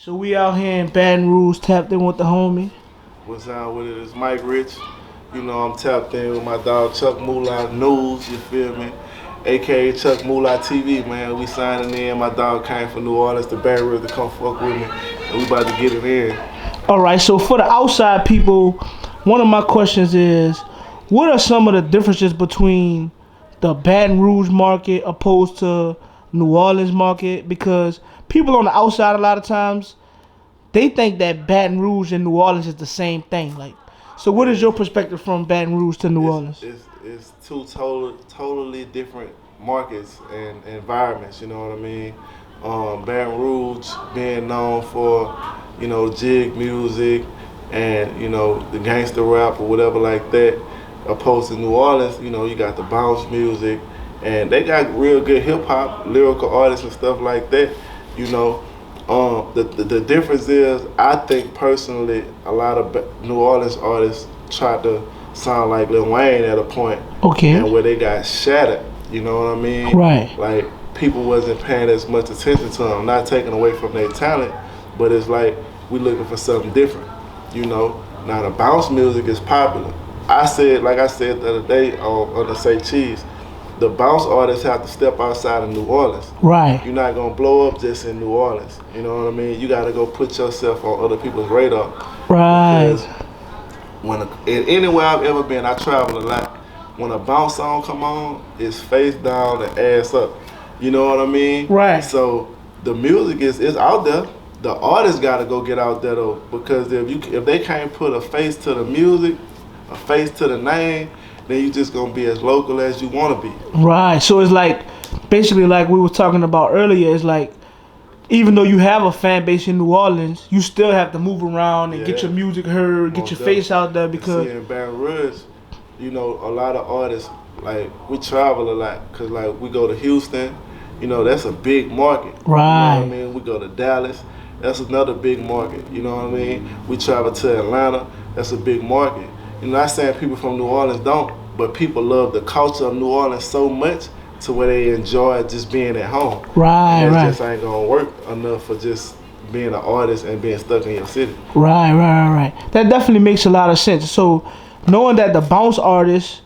So we out here in Baton Rouge, tapped in with the homie. What's out with it? It's Mike Rich. You know, I'm tapped in with my dog Chuck Moolah News, you feel me? AKA Chuck Moolah TV, man. We signing in. My dog came from New Orleans to Baton Rouge to come fuck with me. And we about to get it in. All right, so for the outside people, one of my questions is, what are some of the differences between the Baton Rouge market opposed to New Orleans market? Because people on the outside a lot of times, they think that Baton Rouge and New Orleans is the same thing. Like, so what is your perspective from Baton Rouge to New Orleans? It's two totally different markets and environments, you know what I mean? Baton Rouge being known for, you know, jig music and, you know, the gangster rap or whatever like that. Opposed to New Orleans, you know, you got the bounce music and they got real good hip hop, lyrical artists and stuff like that, you know. The difference is, I think personally, a lot of New Orleans artists tried to sound like Lil Wayne at a point, Okay. and where they got shattered. You know what I mean? Right. Like people wasn't paying as much attention to them. Not taking away from their talent, but it's like we looking for something different. You know. Now the bounce music is popular. Like I said the other day on the Say Cheese, the bounce artists have to step outside of New Orleans. Right. You're not gonna blow up just in New Orleans. You know what I mean? You gotta go put yourself on other people's radar. Right. Because anywhere I've ever been, I travel a lot. When a bounce song come on, it's face down and ass up. You know what I mean? Right. So the music is out there. The artists gotta go get out there though, because if they can't put a face to the music, a face to the name, then you just gonna be as local as you wanna be. Right. So it's like, basically like we were talking about earlier, it's like, even though you have a fan base in New Orleans, you still have to move around and get your music heard, get your face out there because... See, in Baton Rouge, you know, a lot of artists, like, we travel a lot because, like, we go to Houston, you know, that's a big market. Right. You know what I mean? We go to Dallas, that's another big market. You know what I mean? We travel to Atlanta, that's a big market. You know, not saying people from New Orleans don't, but people love the culture of New Orleans so much to where they enjoy just being at home. Right, and it right. just ain't gonna work enough for just being an artist and being stuck in your city. Right. That definitely makes a lot of sense. So, knowing that the bounce artists,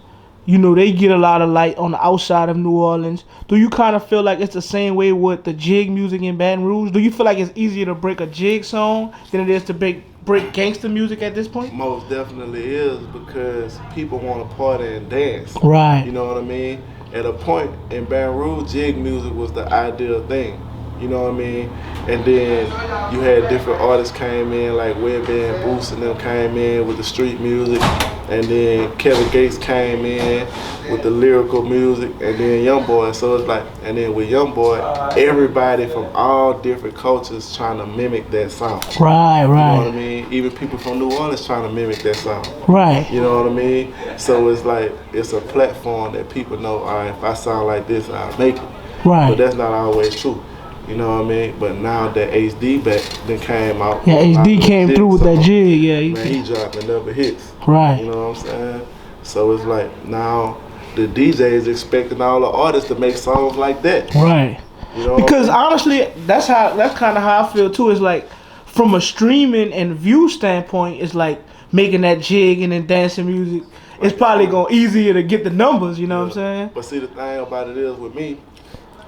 you know, they get a lot of light on the outside of New Orleans, do you kind of feel like it's the same way with the jig music in Baton Rouge? Do you feel like it's easier to break a jig song than it is to break gangster music at this point? Most definitely is, because people want to party and dance. Right. You know what I mean? At a point in Baton Rouge, jig music was the ideal thing. You know what I mean? And then you had different artists came in, like Web and Boost and them came in with the street music. And then Kevin Gates came in with the lyrical music, and then Young Boy. So it's like, and then with Young Boy, everybody from all different cultures trying to mimic that sound. Right. You know what I mean? Even people from New Orleans trying to mimic that sound. Right. You know what I mean? So it's like, it's a platform that people know, all right, if I sound like this, I'll make it. Right. But that's not always true. You know what I mean? But now that HD then came out. Yeah, HD came through with that jig. Yeah. He dropping another hits. Right. You know what I'm saying? So it's like now the DJs expecting all the artists to make songs like that. Right. You know because honestly, that's kind of how I feel too. It's like from a streaming and view standpoint, it's like making that jig and then dancing music. It's probably going easier to get the numbers. You know what I'm saying? But see, the thing about it is with me,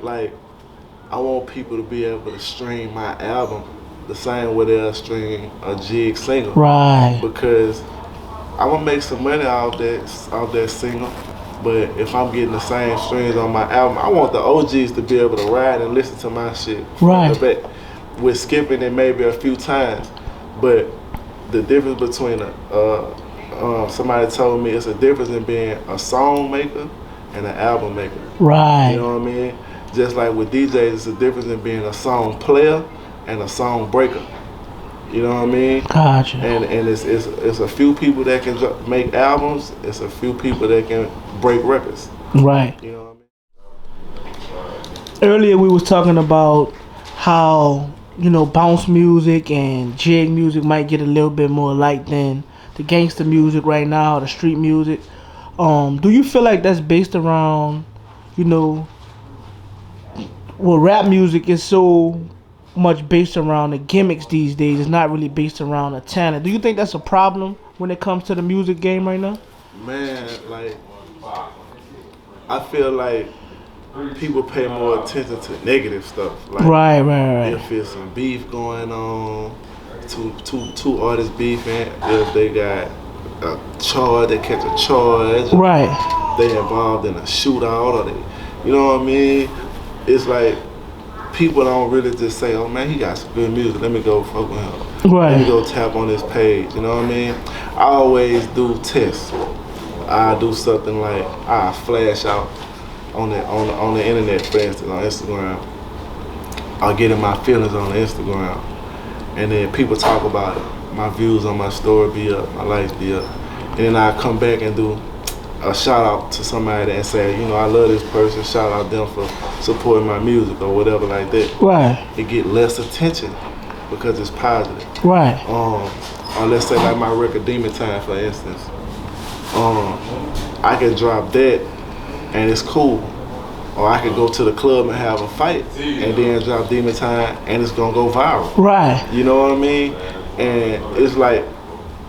like, I want people to be able to stream my album the same way they'll stream a jig single. Right. Because I'm gonna make some money off that single, but if I'm getting the same streams on my album, I want the OGs to be able to ride and listen to my shit. Right. With skipping it maybe a few times, but the difference between somebody told me it's a difference in being a song maker and an album maker. Right. You know what I mean? Just like with DJs, it's a difference in being a song player and a song breaker. You know what I mean? Gotcha. And it's a few people that can make albums. It's a few people that can break records. Right. You know what I mean? Earlier we was talking about how, you know, bounce music and jig music might get a little bit more light than the gangster music right now, the street music. Do you feel like that's based around, you know, well, rap music is so much based around the gimmicks these days. It's not really based around the talent. Do you think that's a problem when it comes to the music game right now? Man, like I feel like people pay more attention to negative stuff. Like Right. if there's some beef going on, two artists beefing, if they got a charge, they catch a charge, Right. they involved in a shootout, or they, you know what I mean? It's like people don't really just say, "Oh man, he got some good music. Let me go fuck with him. Let me Right. go tap on his page." You know what I mean? I always do tests. I do something like I flash out on the internet, for instance, on Instagram. I'll get in my feelings on Instagram, and then people talk about it. My views on my story be up, my likes be up, and then I come back and do a shout out to somebody and say, you know, I love this person. Shout out them for supporting my music or whatever like that. Right. It get less attention because it's positive. Right. Or let's say like my record Demon Time, for instance. I can drop that and it's cool. Or I could go to the club and have a fight and then drop Demon Time and it's gonna go viral. Right. You know what I mean? And it's like,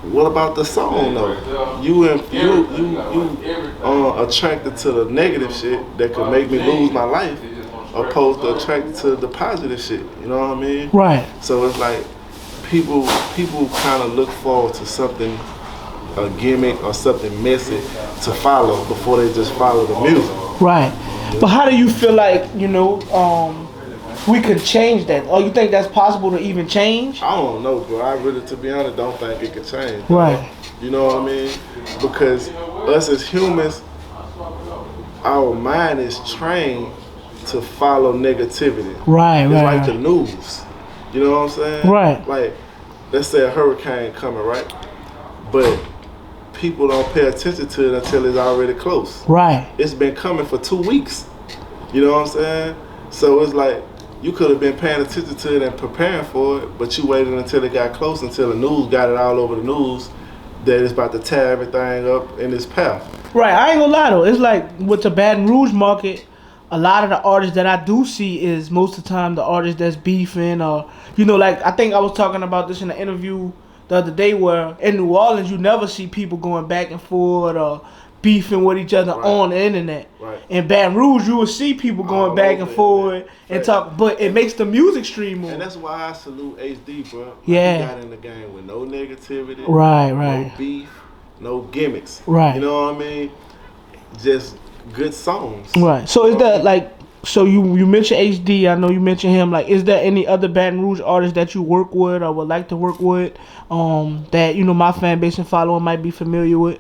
what about the song though? You attracted to the negative shit that could make me lose my life, opposed to attracted to the positive shit. You know what I mean? Right. So it's like people kind of look forward to something, a gimmick or something messy to follow before they just follow the music. Right. But how do you feel like, we could change that? Or you think that's possible to even change? I don't know, bro. I really, to be honest, don't think it could change. Right. You know what I mean? Because us as humans, our mind is trained to follow negativity. Right, It's right. like the news. You know what I'm saying? Right. Like, let's say a hurricane coming, right? But people don't pay attention to it until it's already close. Right. It's been coming for 2 weeks. You know what I'm saying? So it's like you could have been paying attention to it and preparing for it, but you waited until it got close, until the news got it all over the news that it's about to tear everything up in its path. Right. I ain't gonna lie though. It's like with the Baton Rouge market, a lot of the artists that I do see is most of the time the artists that's beefing or, like I think I was talking about this in an interview the other day where in New Orleans you never see people going back and forth or beefing with each other on the internet. Right. In Baton Rouge you will see people going All back over and the forth internet. and Right. talk, but it makes the music stream more. And that's why I salute HD, bro. Like, Yeah. He got in the game with no negativity, Right. no beef, no gimmicks. Right. You know what I mean? Just good songs. Right. So is that like, so you mentioned HD, I know you mentioned him, like is there any other Baton Rouge artists that you work with or would like to work with that my fan base and following might be familiar with?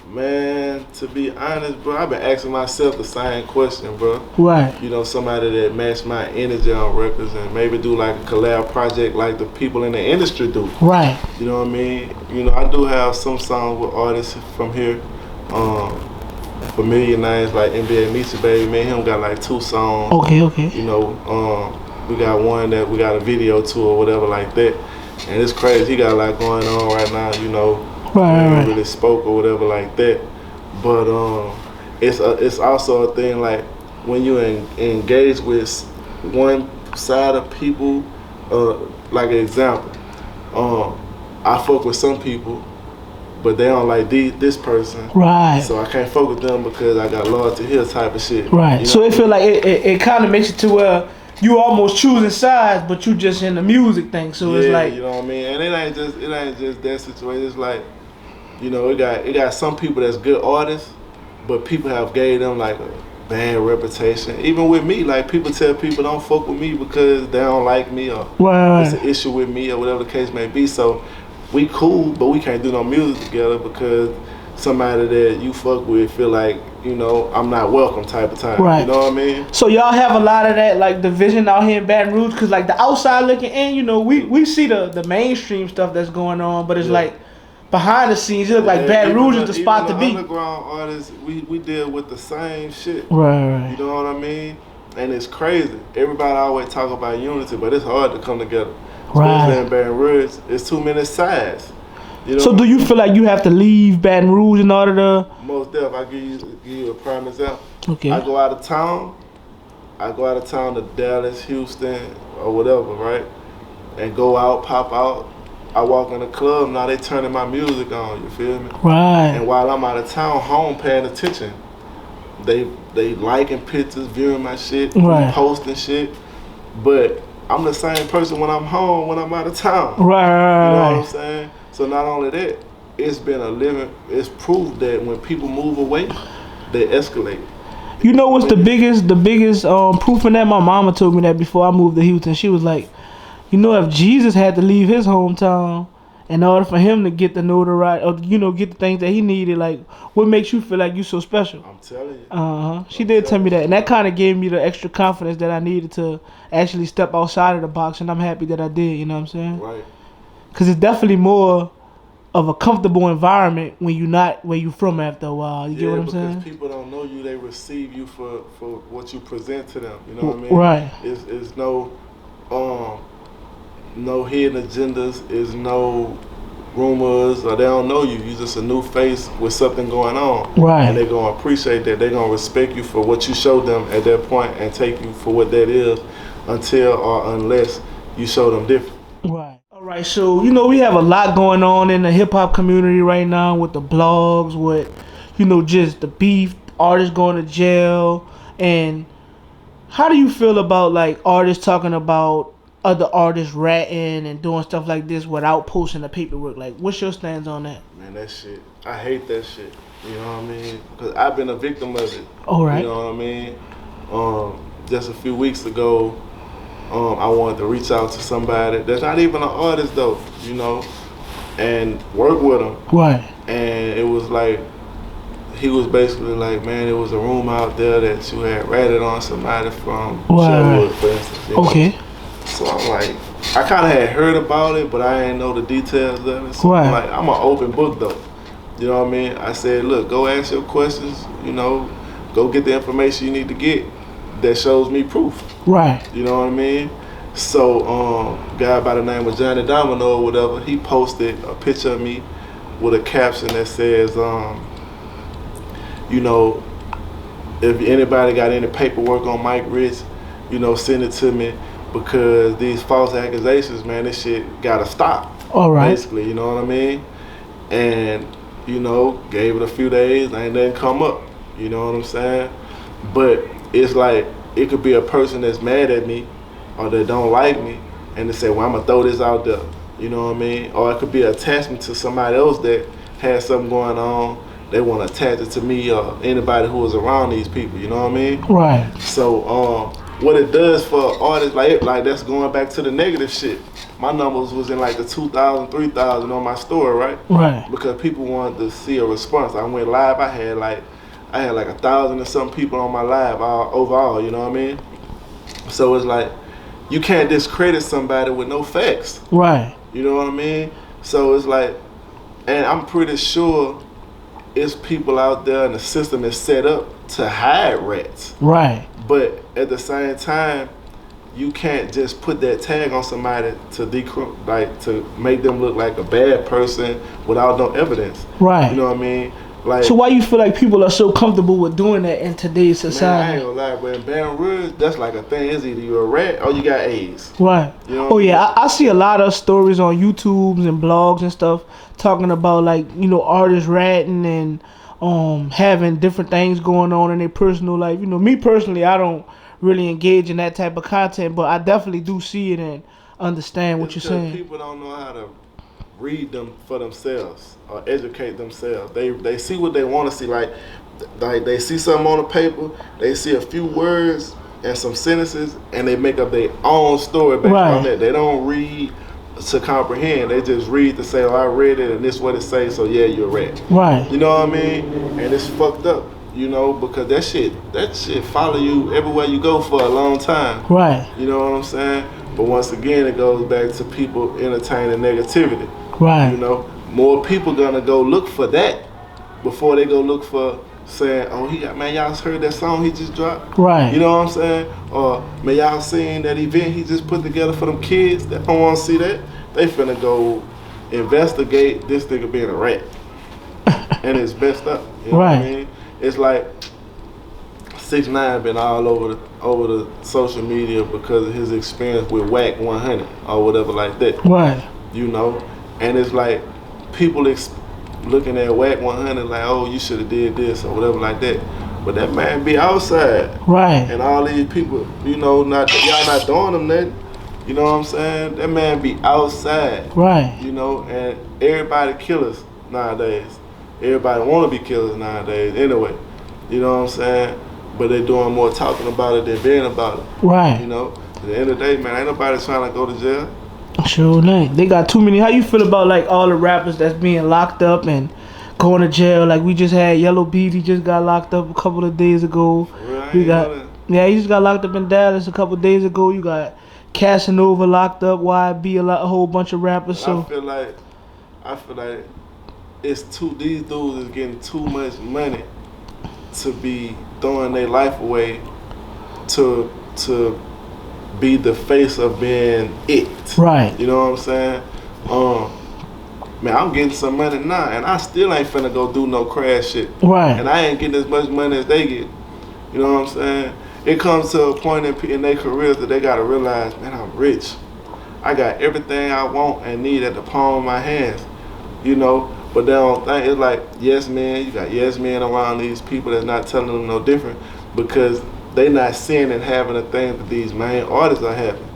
Man, to be honest, bro, I've been asking myself the same question, bro. Right. Somebody that match my energy on records and maybe do like a collab project like the people in the industry do. Right. You know what I mean? I do have some songs with artists from here. Familiar names like NBA Meets Baby, me and him got like 2 songs. Okay. We got one that we got a video to or whatever like that. And it's crazy, he got a lot going on right now, Right. really spoke or whatever like that. But it's also a thing like when you engage with one side of people, like an example, I fuck with some people, but they don't like this person. Right. So I can't fuck with them because I got loyalty here type of shit. Right. So it feel like it kind of makes it to where you almost choosing sides, but you just in the music thing. So it's like, you know what I mean. And it ain't just that situation. It's like, it got some people that's good artists, but people have gave them like a bad reputation. Even with me, like people tell people don't fuck with me because they don't like me or right. it's an issue with me or whatever the case may be. So we cool, but we can't do no music together because somebody that you fuck with feel like, I'm not welcome type of time. Right. You know what I mean? So y'all have a lot of that like division out here in Baton Rouge, because like the outside looking in, we see the mainstream stuff that's going on, but it's like behind the scenes, it look like Baton Rouge is the spot to be. Underground artists, we deal with the same shit. Right. You know what I mean? And it's crazy. Everybody always talk about unity, but it's hard to come together. Especially in Baton Rouge, it's too many sides. So do you feel like you have to leave Baton Rouge in order to? Most definitely. I give you a prime example. Okay. I go out of town, I go out of town to Dallas, Houston, or whatever, right? And go out, pop out. I walk in the club, now they turning my music on, you feel me? Right. And while I'm out of town, home paying attention. They liking pictures, viewing my shit, Right. posting shit. But I'm the same person when I'm home, when I'm out of town. Right. You know what I'm saying? So not only that, it's proof that when people move away, they escalate. You know what's the biggest proof in that? My mama told me that before I moved to Houston. She was like, you know, if Jesus had to leave his hometown in order for him to get the notoriety, or get the things that he needed, like, what makes you feel like you so special? I'm telling you. She did tell me that, and that kind of gave me the extra confidence that I needed to actually step outside of the box, and I'm happy that I did. You know what I'm saying? Right. Because it's definitely more of a comfortable environment when you're not where you from after a while. You get what I'm saying? Because people don't know you, they receive you for what you present to them. You know what I mean? Right. It's no hidden agendas, is no rumors, or they don't know you. You're just a new face with something going on. Right. And they're going to appreciate that. They're going to respect you for what you showed them at that point and take you for what that is until or unless you show them different. Right. All right. So, we have a lot going on in the hip hop community right now with the blogs, with, just the beef, artists going to jail. And how do you feel about, like, artists talking about other artists ratting and doing stuff like this without posting the paperwork? Like, what's your stance on that? Man, that shit, I hate that shit. You know what I mean? Because I've been a victim of it. All right. You know what I mean? Just a few weeks ago, I wanted to reach out to somebody that's not even an artist though, and work with them. Right. And it was like, he was basically like, man, it was a rumor out there that you had ratted on somebody from Sherwood, for instance. Okay. So I'm like, I kind of had heard about it, but I didn't know the details of it. So Right. I'm like, I'm an open book though. You know what I mean? I said, look, go ask your questions, go get the information you need to get that shows me proof. Right. You know what I mean? So, guy by the name of Johnny Domino or whatever, he posted a picture of me with a caption that says, if anybody got any paperwork on Mike Rich, send it to me, because these false accusations, man, this shit gotta stop. All right. Basically, you know what I mean? And, gave it a few days, ain't nothing come up. You know what I'm saying? But it's like, it could be a person that's mad at me or that don't like me, and they say, well, I'm gonna throw this out there. You know what I mean? Or it could be an attachment to somebody else that has something going on. They want to attach it to me or anybody who is around these people. You know what I mean? Right. So what it does for artists, like that's going back to the negative shit. My numbers was in like the 2,000, 3,000 on my store, right? Right. Because people wanted to see a response. I went live. I had like 1,000 and some people on my live overall. You know what I mean? So it's like, you can't discredit somebody with no facts. Right. You know what I mean? So it's like, and I'm pretty sure it's people out there and the system is set up to hide rats. Right. But at the same time, you can't just put that tag on somebody to to make them look like a bad person without no evidence. Right. You know what I mean? Like, so why you feel like people are so comfortable with doing that in today's man, I society? ain't gonna lie, but in Baton Rouge, that's like a thing. It's either you're a rat or you got AIDS. Right. You know Oh yeah, I see a lot of stories on YouTubes and blogs and stuff talking about, like, artists ratting and having different things going on in their personal life. Me personally, I don't really engage in that type of content, but I definitely do see it and understand what you're saying. People don't know how to read them for themselves or educate themselves. They see what they want to see. Like they see something on the paper, they see a few words and some sentences, and they make up their own story based on that. They don't read to comprehend. They just read to say, oh, I read it and this is what it says, so yeah, you're right. Right. You know what I mean? And it's fucked up, because that shit follow you everywhere you go for a long time. Right. You know what I'm saying? But once again, it goes back to people entertaining negativity. Right. More people gonna go look for that before they go look for saying, oh, y'all heard that song he just dropped? Right. You know what I'm saying? Or, man, y'all seen that event he just put together for them kids that don't want to see that? They finna go investigate this nigga being a rat. And it's messed up. You know what I mean? It's like, 6ix9ine been all over the social media because of his experience with Whack 100 or whatever like that. Right. You know, and it's like people looking at Whack 100 like, oh, you should have did this or whatever like that. But that man be outside. Right. And all these people, you know, y'all not doing them nothing. You know what I'm saying? That man be outside. Right. You know, and everybody killers nowadays. Everybody want to be killers nowadays anyway. You know what I'm saying? But they doing more talking about it than being about it. Right. You know? At the end of the day, man, ain't nobody trying to go to jail. Sure ain't. They got too many. How you feel about like all the rappers that's being locked up and going to jail? Like we just had Yellow Beat, he just got locked up a couple of days ago. He He just got locked up in Dallas a couple of days ago. You got Casanova locked up, YB, a whole bunch of rappers. So I feel like it's these dudes is getting too much money to be throwing their life away to be the face of being it. Right. You know what I'm saying? Man, I'm getting some money now, and I still ain't finna go do no crash shit. Right. And I ain't getting as much money as they get. You know what I'm saying? It comes to a point in their careers that they gotta realize, man, I'm rich. I got everything I want and need at the palm of my hands. You know? But they don't think, it's like, yes man, you got yes men around these people that's not telling them no different because they not seeing and having the things that these main artists are having.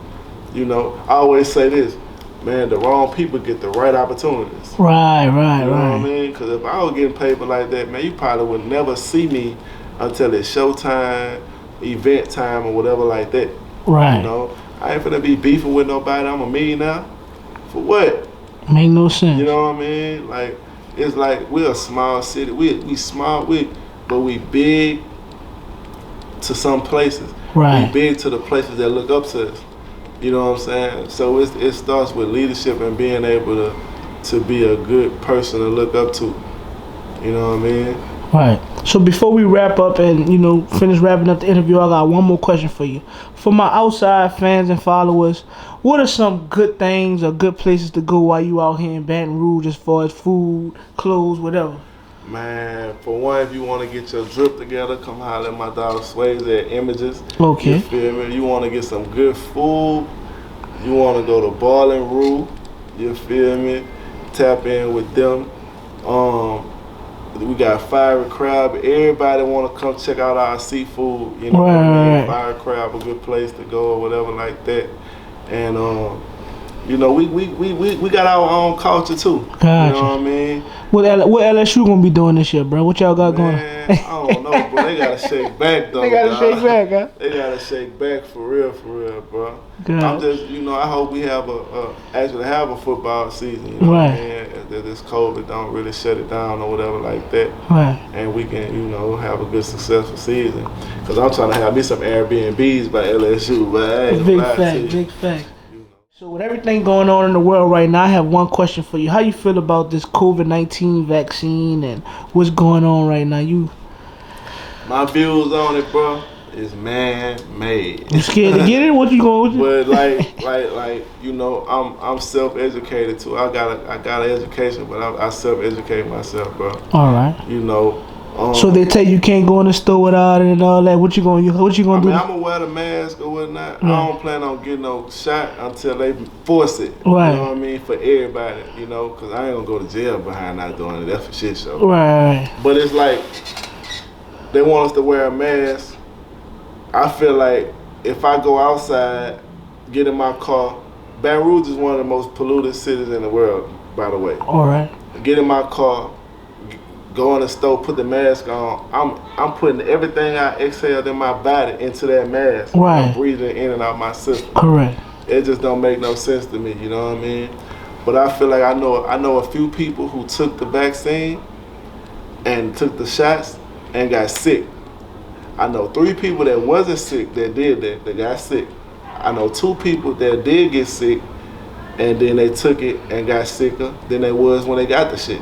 You know, I always say this, man, the wrong people get the right opportunities. Right. You know what I mean? Because if I was getting paper like that, man, you probably would never see me until it's showtime, event time, or whatever like that. Right. You know, I ain't finna be beefing with nobody. I'm a millionaire. For what? Make no sense. You know what I mean? Like, it's like we're a small city. We small, but we big to some places. Right. We big to the places that look up to us. You know what I'm saying? So it starts with leadership and being able to be a good person to look up to. You know what I mean? Right. So before we wrap up and, you know, finish wrapping up the interview, I got one more question for you. For my outside fans and followers, what are some good things or good places to go while you out here in Baton Rouge as far as food, clothes, whatever? Man, for one, if you want to get your drip together, come holler at my dog Swayze at Images. Okay. You feel me? You want to get some good food, you want to go to Baton Rouge, you feel me? Tap in with them. We got Fire Crab. Everybody want to come check out our seafood. You know what I mean? Fire Crab, a good place to go or whatever like that. And you know, we got our own culture too. Gotcha. You know what I mean? What LSU gonna be doing this year, bro? What y'all got going? I don't know, bro. They gotta shake back though. They gotta shake back, huh? They gotta shake back for real, bro. God. I'm just, you know, I hope we have actually have a football season. You know what I mean? That this COVID don't really shut it down or whatever like that. Right. And we can, you know, have a good successful season. Cause I'm trying to have me some Airbnbs by LSU, but I ain't big fact. So with everything going on in the world right now, I have one question for you. How you feel about this COVID-19 vaccine and what's going on right now? My views on it, bro, is man-made. You scared to get it? What you going with? But like, you know, I'm self-educated too. I got an education, but I self-educate myself, bro. All right. You know. So they tell you can't go in the store without it and all that. What you gonna do? I'm gonna wear the mask or whatnot. I don't plan on getting no shot until they force it. Right. You know what I mean? For everybody, you know, because I ain't gonna go to jail behind not doing it. That's for shit show. Right. But it's like they want us to wear a mask. I feel like if I go outside, get in my car, Baton Rouge is one of the most polluted cities in the world, by the way. All right. Get in my car, go in the store, put the mask on. I'm putting everything I exhaled in my body into that mask. Right. I'm breathing in and out my system. Correct. It just don't make no sense to me, you know what I mean? But I feel like I know a few people who took the vaccine and took the shots and got sick. I know 3 people that wasn't sick that did that got sick. I know 2 people that did get sick and then they took it and got sicker than they was when they got the shit.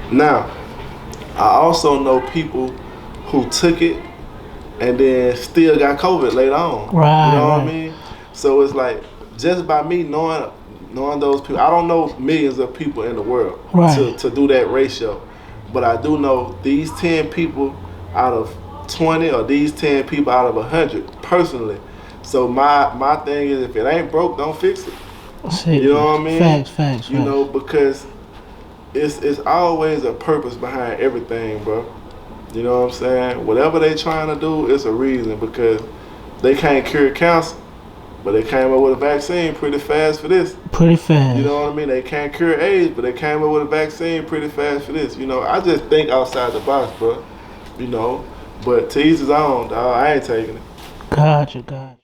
Now, I also know people who took it and then still got COVID later on. Right. You know what I mean? So it's like, just by me knowing those people, I don't know millions of people in the world to do that ratio. But I do know these 10 people out of 20 or these 10 people out of 100 personally. So my thing is, if it ain't broke, don't fix it. You know what I mean? Facts. You know, because it's always a purpose behind everything, bro. You know what I'm saying? Whatever they trying to do, it's a reason, because they can't cure cancer, but they came up with a vaccine pretty fast for this. Pretty fast. You know what I mean? They can't cure AIDS, but they came up with a vaccine pretty fast for this. You know, I just think outside the box, bro. You know, but to each his own, dog. I ain't taking it. Gotcha.